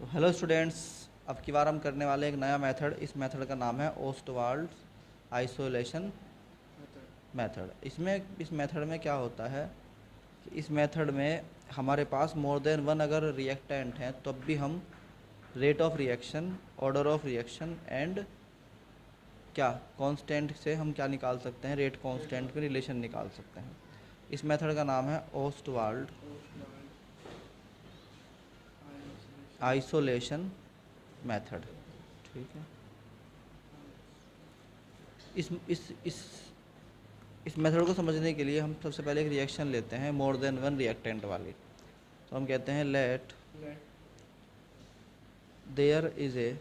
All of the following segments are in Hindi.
तो हेलो स्टूडेंट्स, अब की बार हम करने वाले एक नया मेथड। इस मेथड का नाम है ओस्टवाल्ड आइसोलेशन मेथड। इस मेथड में क्या होता है कि इस मेथड में हमारे पास मोर देन वन अगर रिएक्टेंट हैं तब भी हम rate of reaction, order of reaction and क्या कांस्टेंट से हम क्या निकाल सकते हैं, रेट कांस्टेंट में रिलेशन निकाल सकते हैं। इस मेथड का नाम है ओस्टवाल्ड आइसोलेशन मेथड। ठीक है। इस इस इस इस मेथड को समझने के लिए हम सबसे पहले एक रिएक्शन लेते हैं मोर देन वन रिएक्टेंट वाली। तो हम कहते हैं let there is a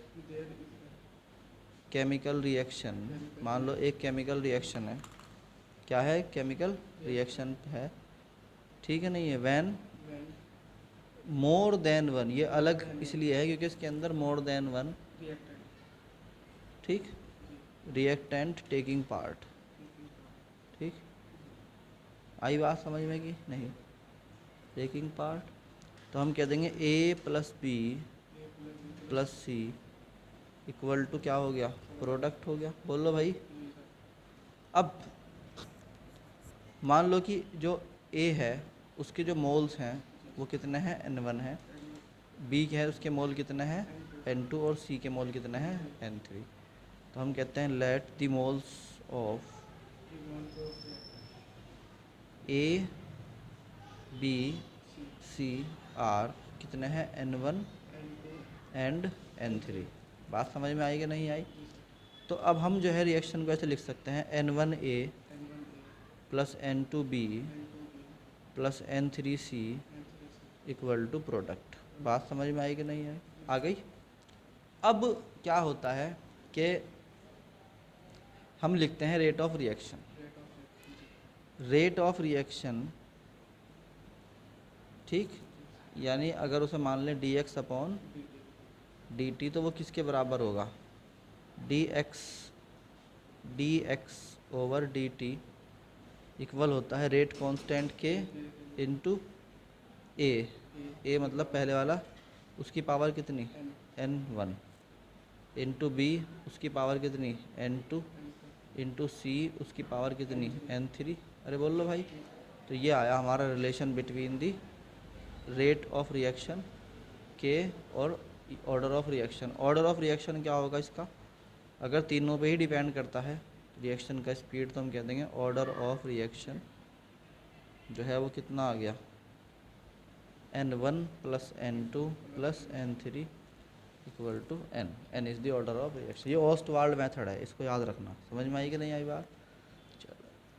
chemical reaction. मान लो एक केमिकल रिएक्शन है। क्या है? केमिकल रिएक्शन है। ठीक है, नहीं है? वैन मोर देन वन, ये अलग इसलिए है क्योंकि इसके अंदर मोर देन वन ठीक रिएक्टेंट टेकिंग पार्ट। ठीक, आई बात समझ में कि नहीं? Taking part. तो हम कह देंगे A plus B plus C equal to क्या हो गया? प्रोडक्ट हो गया। बोलो भाई। अब मान लो कि जो ए है उसके जो मोल्स हैं वो कितने हैं? N1 है। बी के है उसके मोल कितने हैं? N2। और सी के मोल कितने हैं? N3। तो हम कहते हैं let the moles of A B C are कितने हैं? N1 and N3। बात समझ में आई कि नहीं आई? तो अब हम जो है रिएक्शन को ऐसे लिख सकते हैं N1A plus N2B plus N3C equal to product. बात समझ में आई कि नहीं आई? आ गई। अब क्या होता है कि हम लिखते हैं rate of reaction. Rate of reaction, ठीक, यानी अगर उसे मान लें dx अपॉन dt तो वो किसके बराबर होगा? dx ओवर dt इक्वल होता है रेट कांस्टेंट के इंटू ए मतलब पहले वाला, उसकी पावर कितनी? N1 इंटू बी उसकी पावर कितनी? N2 इंटू सी उसकी पावर कितनी? N3। अरे बोल लो भाई। तो ये आया हमारा relation between the rate of reaction के और order of reaction. Order of reaction क्या होगा इसका? अगर तीनों पे ही डिपेंड करता है रिएक्शन का स्पीड तो हम कह देंगे ऑर्डर ऑफ रिएक्शन जो है वो कितना आ गया? N1 plus N2 plus N3 equal to N is the order of reaction. ये ओस्टवाल्ड मेथड है, इसको याद रखना। समझ में आई कि नहीं आई बात?